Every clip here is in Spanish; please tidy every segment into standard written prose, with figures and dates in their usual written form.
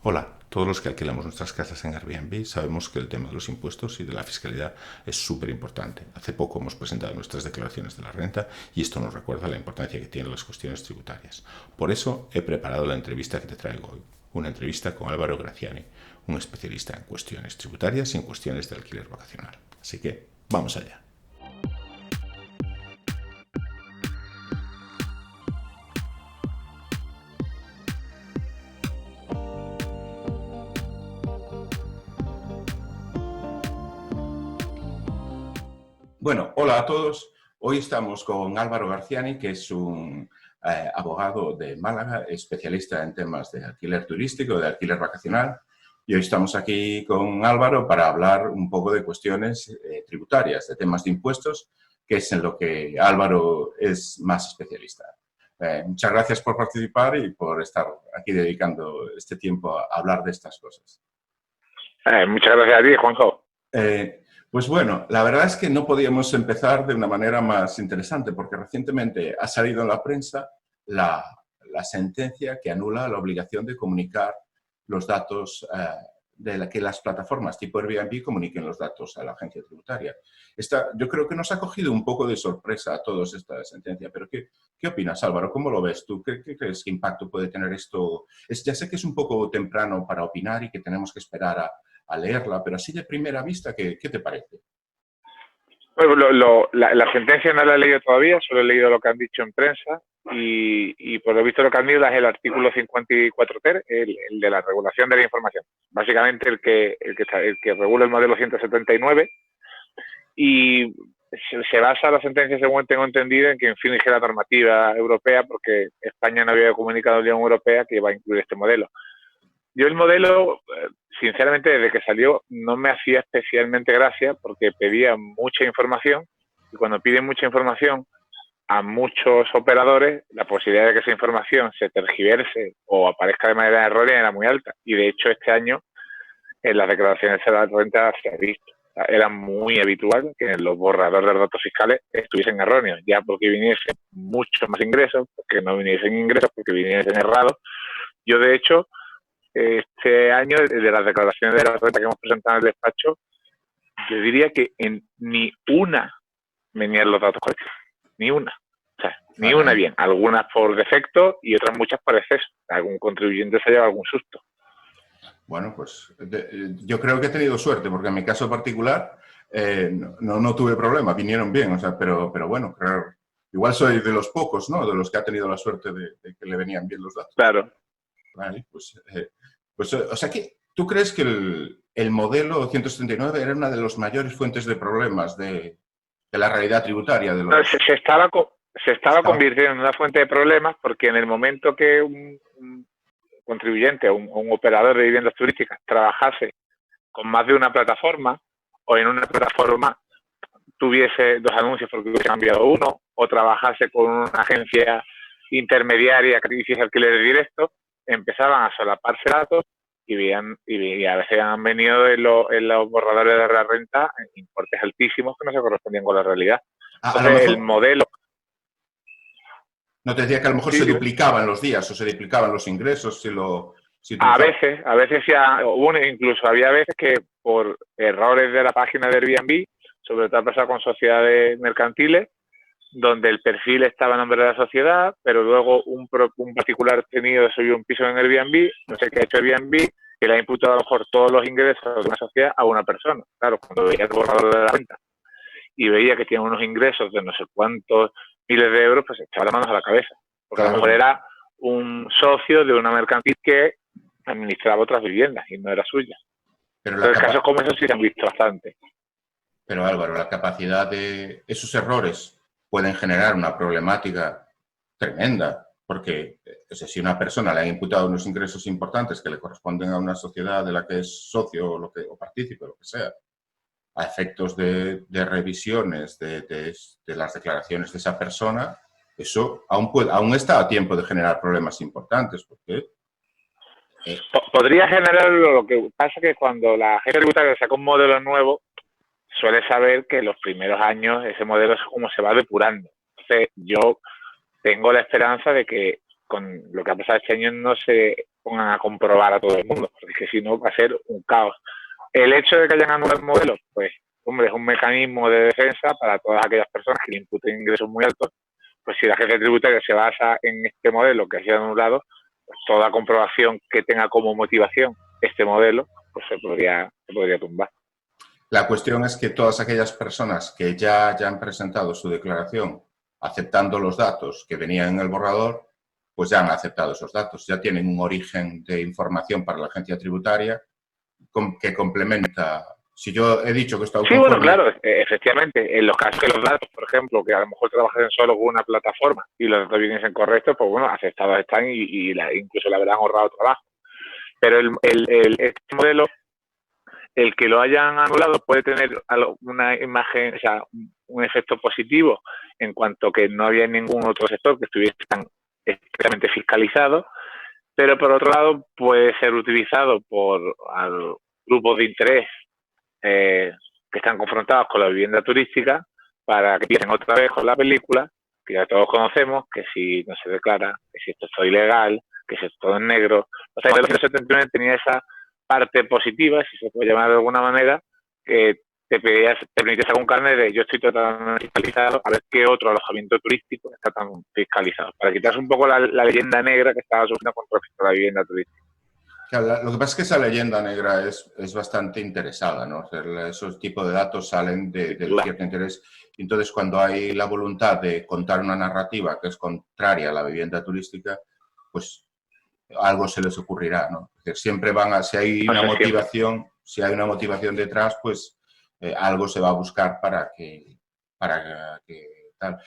Hola, todos los que alquilamos nuestras casas en Airbnb sabemos que el tema de los impuestos y de la fiscalidad es súper importante. Hace poco hemos presentado nuestras declaraciones de la renta y esto nos recuerda la importancia que tienen las cuestiones tributarias. Por eso he preparado la entrevista que te traigo hoy. Una entrevista con Álvaro Graziani, un especialista en cuestiones tributarias y en cuestiones de alquiler vacacional. Así que, vamos allá. Bueno, hola a todos. Hoy estamos con Álvaro Garciani, que es un abogado de Málaga, especialista en temas de alquiler turístico, de alquiler vacacional. Y hoy estamos aquí con Álvaro para hablar un poco de cuestiones tributarias, de temas de impuestos, que es en lo que Álvaro es más especialista. Muchas gracias por participar y por estar aquí dedicando este tiempo a hablar de estas cosas. Muchas gracias a ti, Juanjo. Pues bueno, la verdad es que no podíamos empezar de una manera más interesante porque recientemente ha salido en la prensa la, la sentencia que anula la obligación de comunicar los datos, que las plataformas tipo Airbnb comuniquen los datos a la agencia tributaria. Yo creo que nos ha cogido un poco de sorpresa a todos esta sentencia, pero ¿qué opinas, Álvaro? ¿Cómo lo ves tú? ¿Qué crees que impacto puede tener esto? Ya sé que es un poco temprano para opinar y que tenemos que esperar a leerla, pero así de primera vista, ¿qué te parece? Bueno, la sentencia no la he leído todavía, solo he leído lo que han dicho en prensa y por lo visto lo que han leído es el artículo 54 ter, el de la regulación de la información. Básicamente el que regula el modelo 179 y se basa la sentencia, según tengo entendido, en que infringe la normativa europea porque España no había comunicado a la Unión Europea que iba a incluir este modelo. Yo el modelo, sinceramente, desde que salió no me hacía especialmente gracia porque pedía mucha información y cuando piden mucha información a muchos operadores, la posibilidad de que esa información se tergiverse o aparezca de manera errónea era muy alta. Y de hecho este año en las declaraciones de la renta se ha visto. Era muy habitual que en los borradores de los datos fiscales estuviesen erróneos, ya porque viniesen muchos más ingresos, porque no viniesen ingresos, porque viniesen errados. Yo, de hecho, este año, de las declaraciones de la renta que hemos presentado en el despacho, yo diría que en ni una venían los datos correctos. Ni una. O sea, ni una Caray. bien. Algunas por defecto y otras muchas por exceso. Algún contribuyente se ha llevado algún susto. Bueno, pues yo creo que he tenido suerte, porque en mi caso particular no tuve problema, vinieron bien, o sea, pero bueno, igual soy de los pocos, ¿no? De los que ha tenido la suerte de que le venían bien los datos. Claro. Vale, o sea, ¿tú crees que el modelo 179 era una de las mayores fuentes de problemas de la realidad tributaria de No, los... se estaba convirtiendo en una fuente de problemas porque en el momento que un contribuyente o un operador de viviendas turísticas trabajase con más de una plataforma o en una plataforma tuviese dos anuncios porque hubiese cambiado uno o trabajase con una agencia intermediaria que hiciese alquiler directo, empezaban a solaparse datos y a veces han venido en los borradores de la renta importes altísimos que no se correspondían con la realidad. A lo Entonces, el mejor, modelo... no te decía que a lo mejor Sí, se dime. duplicaban los días o se duplicaban los ingresos si utilizaba. A veces ya, incluso había veces que por errores de la página de Airbnb, sobre todo ha pasado con sociedades mercantiles, donde el perfil estaba a nombre de la sociedad, pero luego un particular tenido subió un piso en Airbnb, no sé qué ha hecho Airbnb, que le ha imputado a lo mejor todos los ingresos de una sociedad a una persona. Claro, cuando veía el borrador de la renta y veía que tiene unos ingresos de no sé cuántos miles de euros, pues se echaba las manos a la cabeza. Porque a lo mejor Claro, era un socio de una mercantil que administraba otras viviendas y no era suya. pero Entonces, casos como esos sí se han visto bastante. Pero Álvaro, la capacidad de esos errores pueden generar una problemática tremenda, porque o sea, si una persona le ha imputado unos ingresos importantes que le corresponden a una sociedad de la que es socio o partícipe, lo que sea, a efectos de revisiones de las declaraciones de esa persona, eso aún está a tiempo de generar problemas importantes, porque... Podría generarlo, lo que pasa es que cuando la agencia tributaria saca un modelo nuevo, suele saber que en los primeros años ese modelo es como se va depurando. Entonces, yo tengo la esperanza de que con lo que ha pasado este año no se pongan a comprobar a todo el mundo, porque es que si no va a ser un caos. El hecho de que hayan anulado el modelo, pues, hombre, es un mecanismo de defensa para todas aquellas personas que le imputen ingresos muy altos. Pues si la agencia tributaria se basa en este modelo que ha sido anulado, pues toda comprobación que tenga como motivación este modelo, pues se podría tumbar. La cuestión es que todas aquellas personas que ya hayan presentado su declaración aceptando los datos que venían en el borrador, pues ya han aceptado esos datos, ya tienen un origen de información para la agencia tributaria que complementa. Si yo he dicho que está Sí, bueno, claro, efectivamente, en los casos de los datos, por ejemplo, que a lo mejor trabajan solo con una plataforma y los datos vienen correctos, pues bueno, aceptados están y incluso le habrán ahorrado trabajo. Pero este modelo, el que lo hayan anulado puede tener una imagen, o sea, un efecto positivo en cuanto que no había ningún otro sector que estuviese tan estrictamente fiscalizado, pero por otro lado puede ser utilizado por grupos de interés que están confrontados con la vivienda turística para que empiecen otra vez con la película, que ya todos conocemos, que si no se declara, que si esto es ilegal, que si esto es negro. O sea, el 1979 tenía esa parte positiva, si se puede llamar de alguna manera, que te permitías sacar un carnet de yo estoy totalmente fiscalizado, a ver qué otro alojamiento turístico está tan fiscalizado, para quitarse un poco la leyenda negra que estaba sufriendo con respecto a la vivienda turística. Lo que pasa es que esa leyenda negra es bastante interesada, ¿no? O sea, esos tipos de datos salen de cierto interés. Entonces, cuando hay la voluntad de contar una narrativa que es contraria a la vivienda turística, pues algo se les ocurrirá, ¿no? Es decir, siempre van a, si hay una motivación detrás, pues algo se va a buscar para que tal.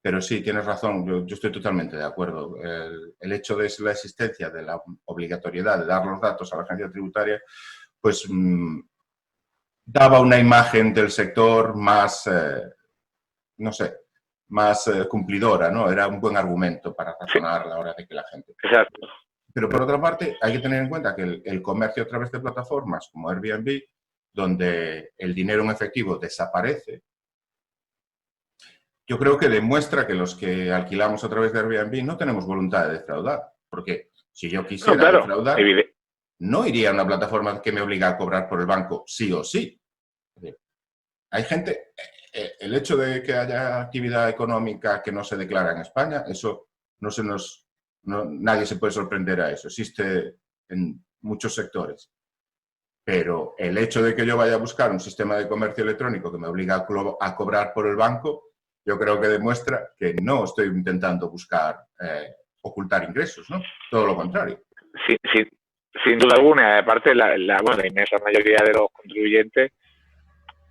Pero sí, tienes razón, yo estoy totalmente de acuerdo. El hecho de la existencia de la obligatoriedad de dar los datos a la agencia tributaria, pues daba una imagen del sector más, no sé, más cumplidora, ¿no? Era un buen argumento para razonar a la hora de que la gente... Exacto. Pero por otra parte, hay que tener en cuenta que el comercio a través de plataformas como Airbnb, donde el dinero en efectivo desaparece, yo creo que demuestra que los que alquilamos a través de Airbnb no tenemos voluntad de defraudar. Porque si yo quisiera defraudar, no iría a una plataforma que me obliga a cobrar por el banco sí o sí. Hay gente, el hecho de que haya actividad económica que no se declara en España, eso nadie se puede sorprender a eso. Existe en muchos sectores. Pero el hecho de que yo vaya a buscar un sistema de comercio electrónico que me obliga a cobrar por el banco, yo creo que demuestra que no estoy intentando buscar ocultar ingresos, ¿no? Todo lo contrario. Sí, sin duda alguna. Aparte, la inmensa mayoría de los contribuyentes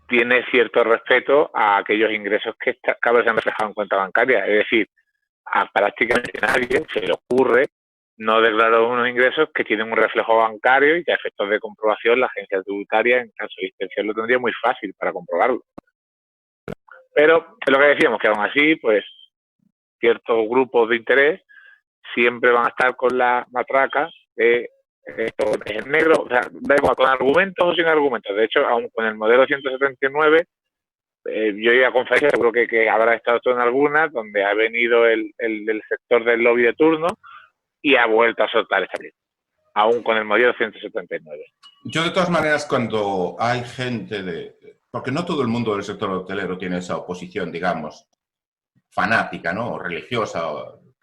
tiene cierto respeto a aquellos ingresos que cada vez se han reflejado en cuenta bancaria. Es decir, a prácticamente nadie se le ocurre no declarar unos ingresos que tienen un reflejo bancario y que a efectos de comprobación la agencia tributaria, en caso de inspección, lo tendría muy fácil para comprobarlo. Pero es lo que decíamos, que aún así, pues, ciertos grupos de interés siempre van a estar con la matraca de esto es negro, o sea, da igual, con argumentos o sin argumentos. De hecho, aún con el modelo 179, yo he ido a conferencias, seguro que habrá estado tú en algunas, donde ha venido el sector del lobby de turno y ha vuelto a soltar esta película, aún con el modelo 179. Yo, de todas maneras, cuando hay gente porque no todo el mundo del sector hotelero tiene esa oposición, digamos, fanática, ¿no? O religiosa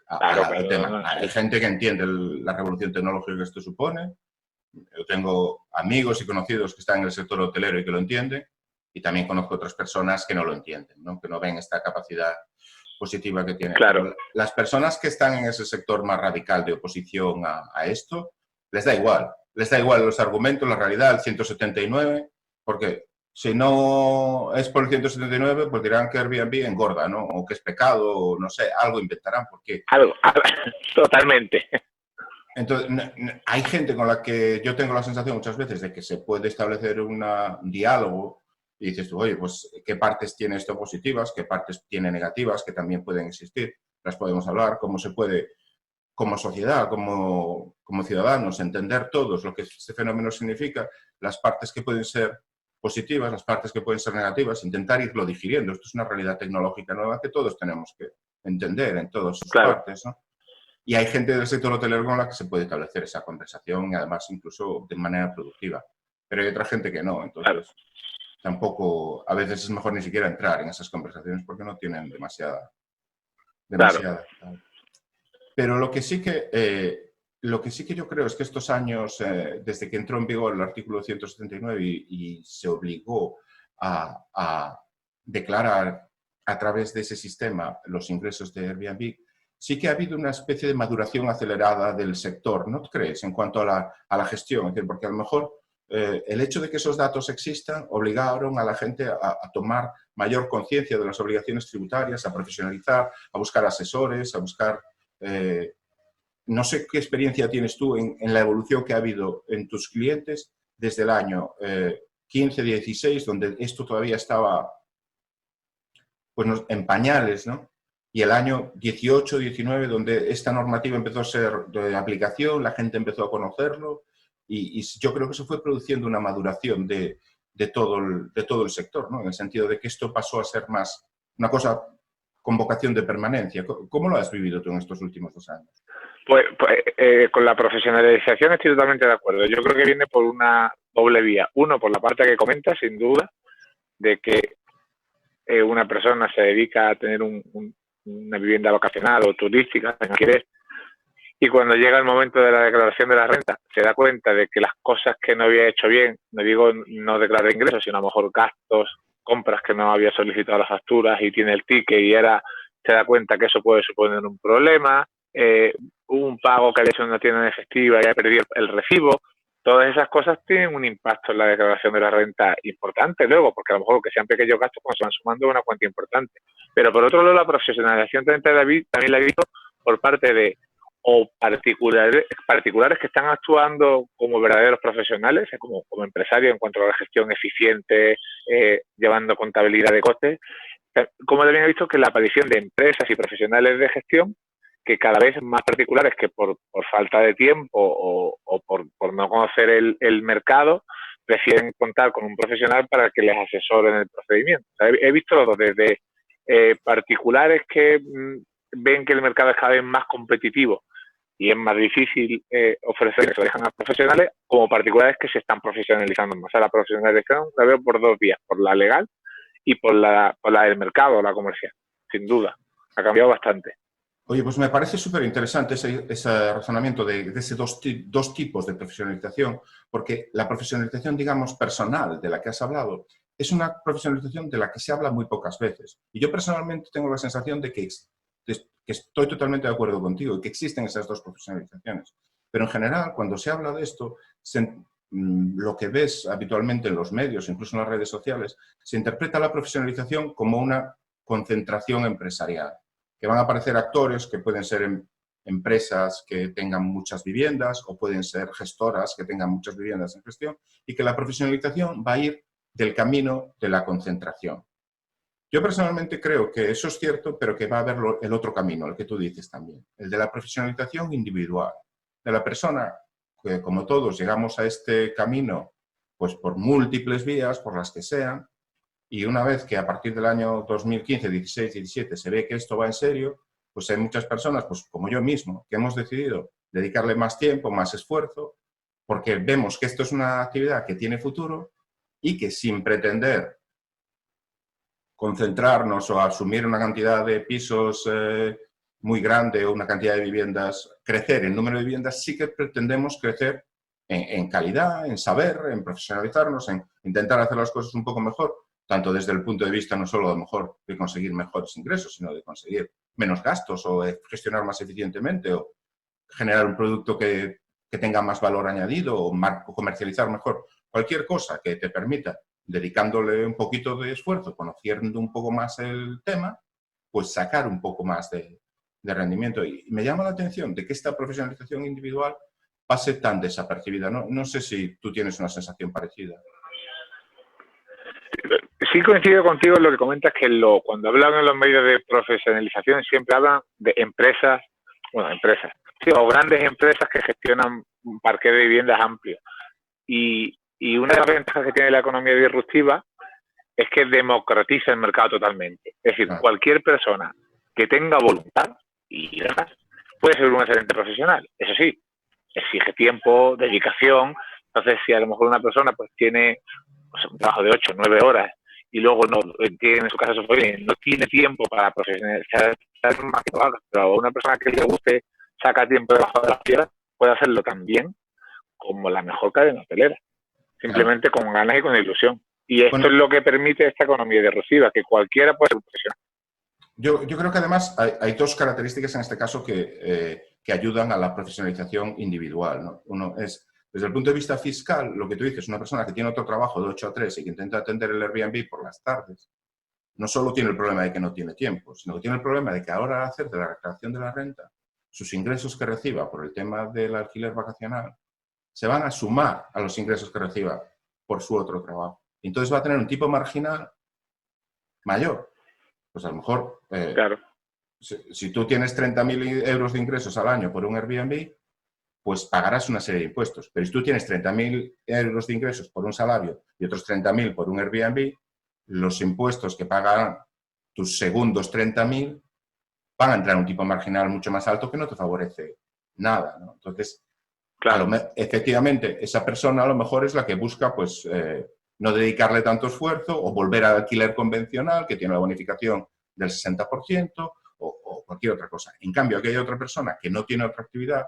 al tema. Hay gente que entiende la revolución tecnológica que esto supone. Yo tengo amigos y conocidos que están en el sector hotelero y que lo entienden, y también conozco otras personas que no lo entienden, ¿no? Que no ven esta capacidad positiva que tiene. Claro. Pero las personas que están en ese sector más radical de oposición a esto, les da igual. Les da igual los argumentos, la realidad, el 179, porque si no es por el 179, pues dirán que Airbnb engorda, ¿no? O que es pecado, o no sé, algo inventarán, porque... Algo, totalmente. Entonces, hay gente con la que yo tengo la sensación muchas veces de que se puede establecer un diálogo y dices tú, oye, pues, ¿qué partes tiene esto positivas? ¿Qué partes tiene negativas? Que también pueden existir. Las podemos hablar, cómo se puede, como sociedad, como ciudadanos, entender todos lo que este fenómeno significa, las partes que pueden ser positivas, las partes que pueden ser negativas, intentar irlo digiriendo. Esto es una realidad tecnológica nueva que todos tenemos que entender en todas sus partes, ¿no? Y hay gente del sector hotelero con la que se puede establecer esa conversación y además incluso de manera productiva. Pero hay otra gente que no, entonces tampoco, a veces es mejor ni siquiera entrar en esas conversaciones porque no tienen demasiada. Claro. Pero lo que sí que yo creo es que estos años, desde que entró en vigor el artículo 179 y se obligó a declarar a través de ese sistema los ingresos de Airbnb, sí que ha habido una especie de maduración acelerada del sector, ¿no crees? En cuanto a la gestión, es decir, porque a lo mejor el hecho de que esos datos existan obligaron a la gente a tomar mayor conciencia de las obligaciones tributarias, a profesionalizar, a buscar asesores, a buscar... no sé qué experiencia tienes tú en la evolución que ha habido en tus clientes desde el año 15-16, donde esto todavía estaba pues, en pañales, ¿no? Y el año 18-19, donde esta normativa empezó a ser de aplicación, la gente empezó a conocerlo y yo creo que se fue produciendo una maduración de todo el sector, ¿no? En el sentido de que esto pasó a ser más una cosa con vocación de permanencia. ¿Cómo lo has vivido tú en estos últimos 2 años? Pues con la profesionalización estoy totalmente de acuerdo. Yo creo que viene por una doble vía. Uno, por la parte que comentas, sin duda, de que una persona se dedica a tener una vivienda vacacional o turística, si no quieres, y cuando llega el momento de la declaración de la renta, se da cuenta de que las cosas que no había hecho bien, no digo no declarar ingresos, sino a lo mejor gastos, compras que no había solicitado las facturas y tiene el ticket y se da cuenta que eso puede suponer un problema, un pago que ha hecho en una tienda efectiva y ha perdido el recibo. Todas esas cosas tienen un impacto en la declaración de la renta importante luego, porque a lo mejor que sean pequeños gastos, cuando se van sumando una cuantía importante. Pero por otro lado, la profesionalización también la he visto por parte de particulares que están actuando como verdaderos profesionales, como empresarios en cuanto a la gestión eficiente, llevando contabilidad de costes. Como también he visto que la aparición de empresas y profesionales de gestión que cada vez más particulares que por falta de tiempo o por no conocer el mercado, prefieren contar con un profesional para que les asesore en el procedimiento. O sea, he visto los dos, desde particulares que ven que el mercado es cada vez más competitivo y es más difícil ofrecer que se dejan a profesionales, como particulares que se están profesionalizando más. O sea, la profesionalización la veo por dos vías, por la legal y por la del mercado, la comercial, sin duda. Ha cambiado bastante. Oye, pues me parece súper interesante ese razonamiento de ese dos tipos de profesionalización, porque la profesionalización, digamos, personal de la que has hablado es una profesionalización de la que se habla muy pocas veces. Y yo personalmente tengo la sensación de que estoy totalmente de acuerdo contigo y que existen esas dos profesionalizaciones. Pero en general, cuando se habla de esto, lo que ves habitualmente en los medios, incluso en las redes sociales, se interpreta la profesionalización como una concentración empresarial, que van a aparecer actores que pueden ser empresas que tengan muchas viviendas o pueden ser gestoras que tengan muchas viviendas en gestión y que la profesionalización va a ir del camino de la concentración. Yo personalmente creo que eso es cierto, pero que va a haber el otro camino, el que tú dices también, el de la profesionalización individual, de la persona que, como todos, llegamos a este camino pues por múltiples vías, por las que sean, y una vez que a partir del año 2015, 16, 17 se ve que esto va en serio, pues hay muchas personas, pues como yo mismo, que hemos decidido dedicarle más tiempo, más esfuerzo, porque vemos que esto es una actividad que tiene futuro y que sin pretender concentrarnos o asumir una cantidad de pisos muy grande o una cantidad de viviendas, crecer en número de viviendas, sí que pretendemos crecer en calidad, en saber, en profesionalizarnos, en intentar hacer las cosas un poco mejor, tanto desde el punto de vista no solo a lo mejor de conseguir mejores ingresos, sino de conseguir menos gastos o de gestionar más eficientemente o generar un producto que tenga más valor añadido o comercializar mejor. Cualquier cosa que te permita, dedicándole un poquito de esfuerzo, conociendo un poco más el tema, pues sacar un poco más de rendimiento. Y me llama la atención de que esta profesionalización individual pase tan desapercibida. No sé si tú tienes una sensación parecida. Sí coincido contigo en lo que comentas, que cuando hablan en los medios de profesionalización siempre hablan de empresas, sí, o grandes empresas que gestionan un parque de viviendas amplio. Y una de las ventajas que tiene la economía disruptiva es que democratiza el mercado totalmente. Es decir, cualquier persona que tenga voluntad y demás puede ser un excelente profesional. Eso sí, exige tiempo, dedicación. Entonces, si a lo mejor una persona pues tiene pues, un trabajo de 8 o 9 horas y luego no tiene en su casa su familia, no tiene tiempo para profesionalizar más que lo haga, pero a una persona que le guste, saca tiempo debajo de las piedras, puede hacerlo también como la mejor cadena hotelera, Claro. simplemente con ganas y con ilusión. Y esto es Bueno, lo que permite esta economía disruptiva, que cualquiera puede ser un profesional. yo creo que además hay dos características en este caso que ayudan a la profesionalización individual, ¿no? Uno es, desde el punto de vista fiscal, lo que tú dices, una persona que tiene otro trabajo de 8 a 3 y que intenta atender el Airbnb por las tardes, no solo tiene el problema de que no tiene tiempo, sino que tiene el problema de que ahora al hacer de la reclamación de la renta, sus ingresos que reciba por el tema del alquiler vacacional se van a sumar a los ingresos que reciba por su otro trabajo. Entonces va a tener un tipo marginal mayor. Pues a lo mejor, Claro, si tú tienes 30.000 euros de ingresos al año por un Airbnb, pues pagarás una serie de impuestos. Pero si tú tienes 30.000 euros de ingresos por un salario y otros 30.000 por un Airbnb, los impuestos que pagarán tus segundos 30.000 van a entrar a un tipo marginal mucho más alto que no te favorece nada, ¿no? Entonces, claro. efectivamente, esa persona a lo mejor es la que busca, pues, no dedicarle tanto esfuerzo o volver al alquiler convencional, que tiene la bonificación del 60%, o cualquier otra cosa. En cambio, aquí hay otra persona que no tiene otra actividad,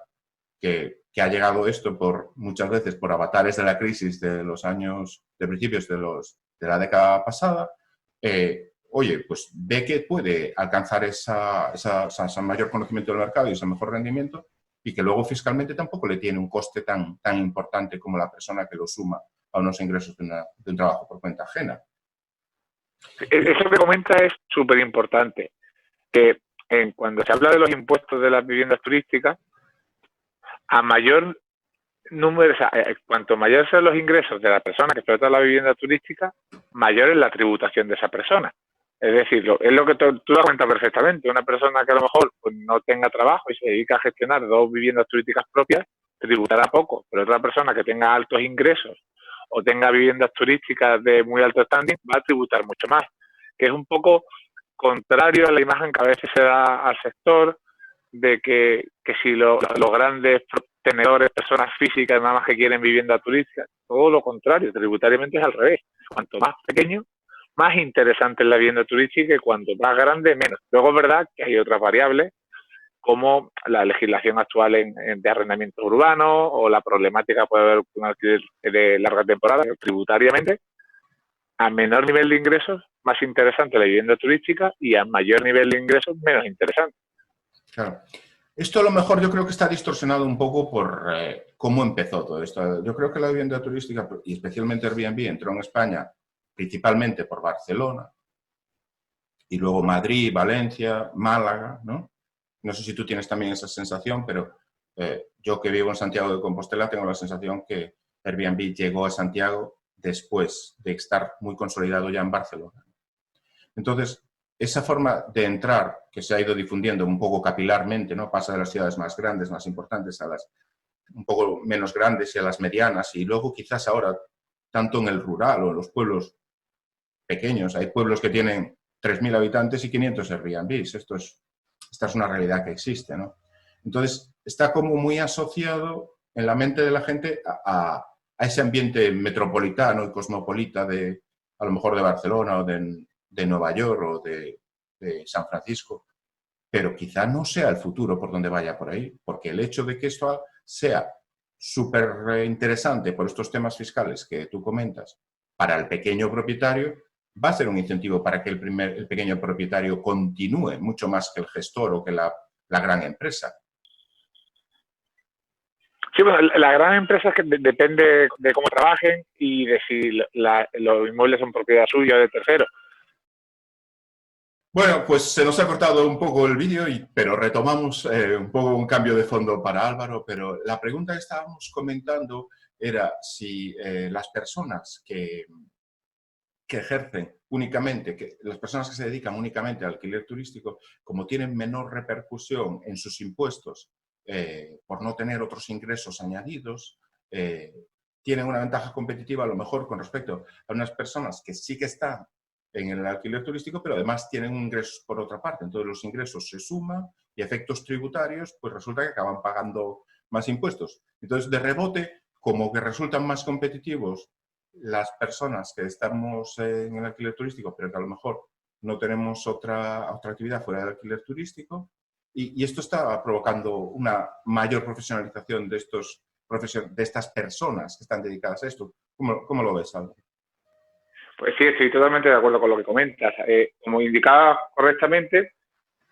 que ha llegado esto muchas veces por avatares de la crisis de los años, de principios de la década pasada, oye, pues ve que puede alcanzar ese mayor conocimiento del mercado y ese mejor rendimiento y que luego fiscalmente tampoco le tiene un coste tan importante como la persona que lo suma a unos ingresos de un trabajo por cuenta ajena. Eso que comenta es súper importante, que cuando se habla de los impuestos de las viviendas turísticas, a mayor número, o sea, cuanto mayor sean los ingresos de la persona que explota la vivienda turística, mayor es la tributación de esa persona. Es decir, es lo que tú lo cuentas perfectamente. Una persona que a lo mejor pues, no tenga trabajo y se dedica a gestionar 2 viviendas turísticas propias, tributará poco. Pero otra persona que tenga altos ingresos o tenga viviendas turísticas de muy alto standing va a tributar mucho más. Que es un poco contrario a la imagen que a veces se da al sector de que si los grandes tenedores, personas físicas, nada más que quieren vivienda turística, todo lo contrario, tributariamente es al revés. Cuanto más pequeño, más interesante es la vivienda turística y cuanto más grande, menos. Luego es verdad que hay otras variables, como la legislación actual de arrendamiento urbano o la problemática puede haber un alquiler de larga temporada, tributariamente, a menor nivel de ingresos, más interesante la vivienda turística y a mayor nivel de ingresos, menos interesante. Claro. Esto a lo mejor yo creo que está distorsionado un poco por cómo empezó todo esto. Yo creo que la vivienda turística, y especialmente Airbnb, entró en España principalmente por Barcelona y luego Madrid, Valencia, Málaga, ¿no? No sé si tú tienes también esa sensación, pero yo que vivo en Santiago de Compostela tengo la sensación que Airbnb llegó a Santiago después de estar muy consolidado ya en Barcelona. Entonces, esa forma de entrar que se ha ido difundiendo un poco capilarmente, ¿no? Pasa de las ciudades más grandes, más importantes, a las un poco menos grandes y a las medianas, y luego quizás ahora, tanto en el rural o en los pueblos pequeños, hay pueblos que tienen 3.000 habitantes y 500 Airbnbs. Esta es una realidad que existe, ¿no? Entonces, está como muy asociado en la mente de la gente a ese ambiente metropolitano y cosmopolita de, a lo mejor, de Barcelona o de Nueva York o de San Francisco, pero quizá no sea el futuro por donde vaya por ahí, porque el hecho de que esto sea súper interesante por estos temas fiscales que tú comentas para el pequeño propietario, va a ser un incentivo para que el pequeño propietario continúe mucho más que el gestor o que la gran empresa. Sí, bueno, la gran empresa es que depende de cómo trabajen y de si los inmuebles son propiedad suya o de terceros. Bueno, pues se nos ha cortado un poco el vídeo, pero retomamos un poco un cambio de fondo para Álvaro, pero la pregunta que estábamos comentando era si las personas que ejercen únicamente, que las personas que se dedican únicamente al alquiler turístico, como tienen menor repercusión en sus impuestos por no tener otros ingresos añadidos, tienen una ventaja competitiva a lo mejor con respecto a unas personas que sí que están en el alquiler turístico, pero además tienen ingresos por otra parte. Entonces los ingresos se suman y a efectos tributarios, pues resulta que acaban pagando más impuestos. Entonces, de rebote, como que resultan más competitivos las personas que estamos en el alquiler turístico, pero que a lo mejor no tenemos otra actividad fuera del alquiler turístico, y esto está provocando una mayor profesionalización de estas personas que están dedicadas a esto. ¿Cómo lo ves, Álvaro? Pues sí, estoy totalmente de acuerdo con lo que comentas. Como indicaba correctamente,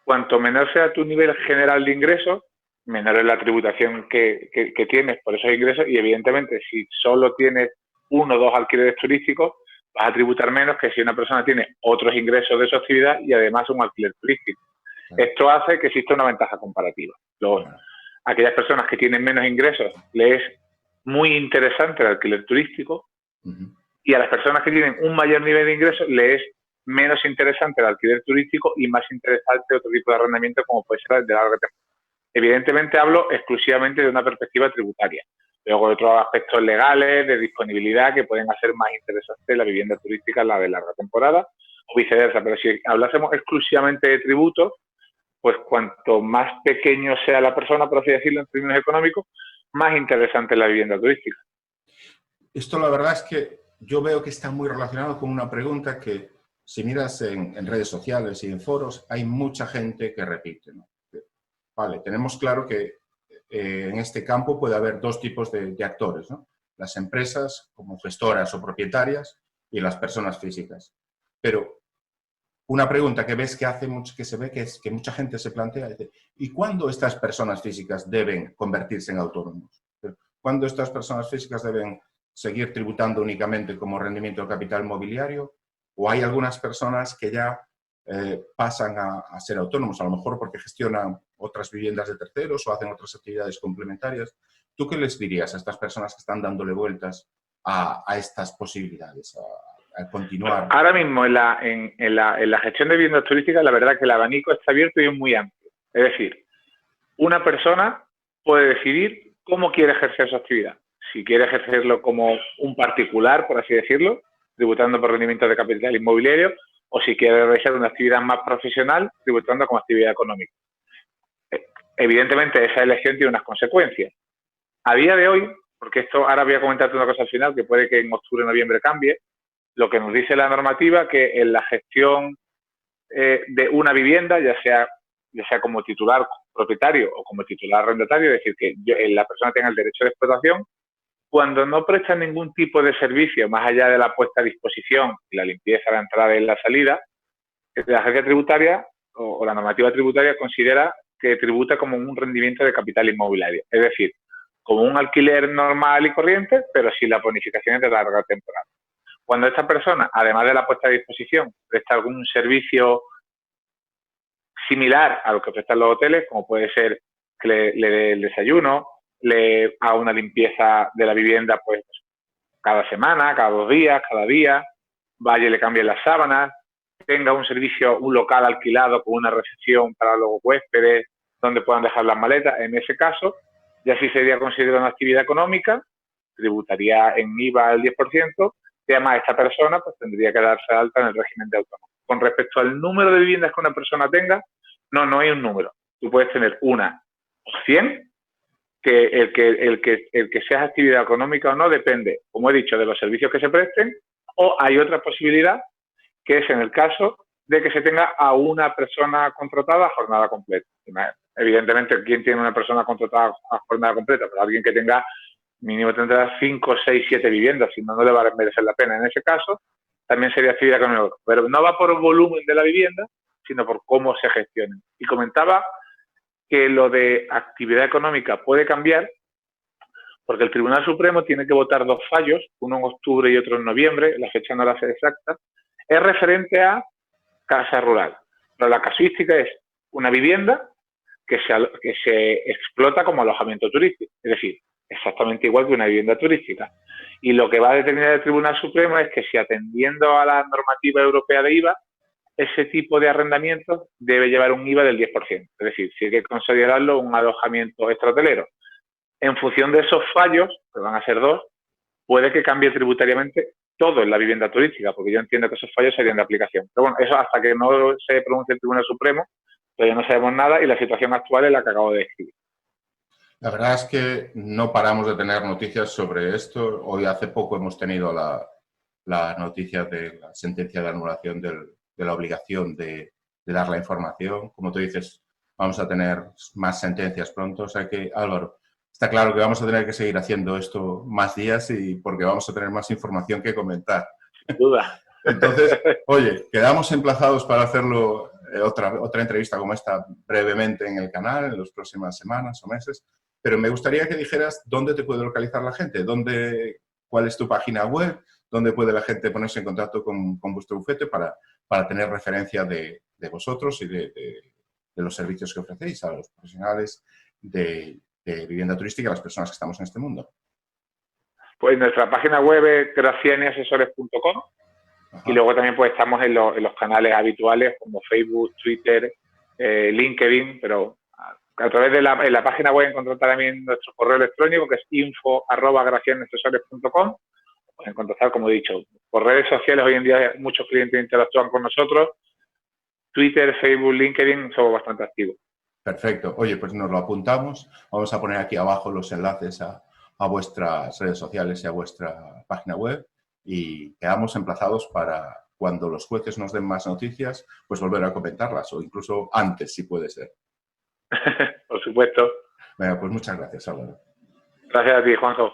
cuanto menor sea tu nivel general de ingresos, menor es la tributación que tienes por esos ingresos y, evidentemente, si solo tienes 1 o 2 alquileres turísticos, vas a tributar menos que si una persona tiene otros ingresos de su actividad y además un alquiler turístico. Esto hace que exista una ventaja comparativa. Aquellas personas que tienen menos ingresos les es muy interesante el alquiler turístico y a las personas que tienen un mayor nivel de ingresos les es menos interesante el alquiler turístico y más interesante otro tipo de arrendamiento como puede ser el de larga temporada. Evidentemente hablo exclusivamente de una perspectiva tributaria. Luego hay otros aspectos legales, de disponibilidad, que pueden hacer más interesante la vivienda turística, la de larga temporada, o viceversa. Pero si hablásemos exclusivamente de tributos, pues cuanto más pequeño sea la persona, por así decirlo, en términos económicos, más interesante es la vivienda turística. Esto la verdad es que yo veo que está muy relacionado con una pregunta que, si miras en redes sociales y en foros, hay mucha gente que repite, ¿no? Vale, tenemos claro que en este campo puede haber 2 tipos de actores, ¿no? Las empresas como gestoras o propietarias y las personas físicas. Pero una pregunta que ves que se ve que mucha gente se plantea es, ¿y cuándo estas personas físicas deben convertirse en autónomos? ¿Cuándo estas personas físicas deben seguir tributando únicamente como rendimiento del capital mobiliario? ¿O hay algunas personas que ya pasan a ser autónomos, a lo mejor porque gestionan otras viviendas de terceros o hacen otras actividades complementarias? ¿Tú qué les dirías a estas personas que están dándole vueltas a estas posibilidades, a continuar? Ahora mismo en la gestión de viviendas turísticas, la verdad que el abanico está abierto y es muy amplio. Es decir, una persona puede decidir cómo quiere ejercer su actividad. Si quiere ejercerlo como un particular, por así decirlo, tributando por rendimiento de capital inmobiliario, o si quiere realizar una actividad más profesional, tributando como actividad económica. Evidentemente, esa elección tiene unas consecuencias. A día de hoy, porque esto ahora voy a comentarte una cosa al final, que puede que en octubre o noviembre cambie, lo que nos dice la normativa que en la gestión de una vivienda, ya sea como titular propietario o como titular arrendatario, es decir, que la persona tenga el derecho de explotación, cuando no presta ningún tipo de servicio más allá de la puesta a disposición y la limpieza, la entrada y la salida, la agencia tributaria o la normativa tributaria considera que tributa como un rendimiento de capital inmobiliario, es decir, como un alquiler normal y corriente, pero sin las bonificaciones de larga temporada. Cuando esta persona, además de la puesta a disposición, presta algún servicio similar a lo que prestan los hoteles, como puede ser que le dé el desayuno, le haga una limpieza de la vivienda pues cada semana, cada 2 días, cada día, vaya y le cambie las sábanas, tenga un servicio, un local alquilado con una recepción para los huéspedes donde puedan dejar las maletas, en ese caso ya sí sería considerada una actividad económica, tributaría en IVA al 10%, y además esta persona pues tendría que darse alta en el régimen de autónomo. Con respecto al número de viviendas que una persona tenga, no hay un número. Tú puedes tener una o 100, que el que sea actividad económica o no depende, como he dicho, de los servicios que se presten, o hay otra posibilidad, que es en el caso de que se tenga a una persona contratada a jornada completa. Evidentemente, ¿quién tiene una persona contratada a jornada completa? Pero alguien que tenga, mínimo tendrá 5, 6, 7 viviendas, si no, no le va a merecer la pena. En ese caso, también sería actividad económica. Pero no va por el volumen de la vivienda, sino por cómo se gestionen. Y comentaba que lo de actividad económica puede cambiar porque el Tribunal Supremo tiene que votar 2 fallos, uno en octubre y otro en noviembre, la fecha no la sé exacta, es referente a casa rural. Pero la casuística es una vivienda que se explota como alojamiento turístico, es decir, exactamente igual que una vivienda turística. Y lo que va a determinar el Tribunal Supremo es que si atendiendo a la normativa europea de IVA, ese tipo de arrendamiento debe llevar un IVA del 10%. Es decir, si hay que considerarlo un alojamiento extrahotelero. En función de esos fallos, que van a ser 2, puede que cambie tributariamente todo en la vivienda turística, porque yo entiendo que esos fallos serían de aplicación. Pero bueno, eso hasta que no se pronuncie el Tribunal Supremo, todavía no sabemos nada y la situación actual es la que acabo de describir. La verdad es que no paramos de tener noticias sobre esto. Hoy hace poco hemos tenido la noticia de la sentencia de anulación de la obligación de dar la información. Como tú dices, vamos a tener más sentencias pronto. O sea que, Álvaro, está claro que vamos a tener que seguir haciendo esto más días y porque vamos a tener más información que comentar. Sin duda. Entonces, oye, quedamos emplazados para hacerlo otra entrevista como esta brevemente en el canal en las próximas semanas o meses. Pero me gustaría que dijeras dónde te puede localizar la gente, cuál es tu página web, dónde puede la gente ponerse en contacto con vuestro bufete para tener referencia de vosotros y de los servicios que ofrecéis a los profesionales de vivienda turística y a las personas que estamos en este mundo. Pues nuestra página web es gracianiasesores.com y luego también pues estamos en los canales habituales como Facebook, Twitter, LinkedIn, pero a través de la página web encontrar también nuestro correo electrónico que es info@gracianiasesores.com. Pueden contactar, como he dicho, por redes sociales. Hoy en día muchos clientes interactúan con nosotros. Twitter, Facebook, LinkedIn, somos bastante activos. Perfecto. Oye, pues nos lo apuntamos. Vamos a poner aquí abajo los enlaces a vuestras redes sociales y a vuestra página web y quedamos emplazados para cuando los jueces nos den más noticias, pues volver a comentarlas o incluso antes, si puede ser. Por supuesto. Venga, pues muchas gracias, Álvaro. Gracias a ti, Juanjo.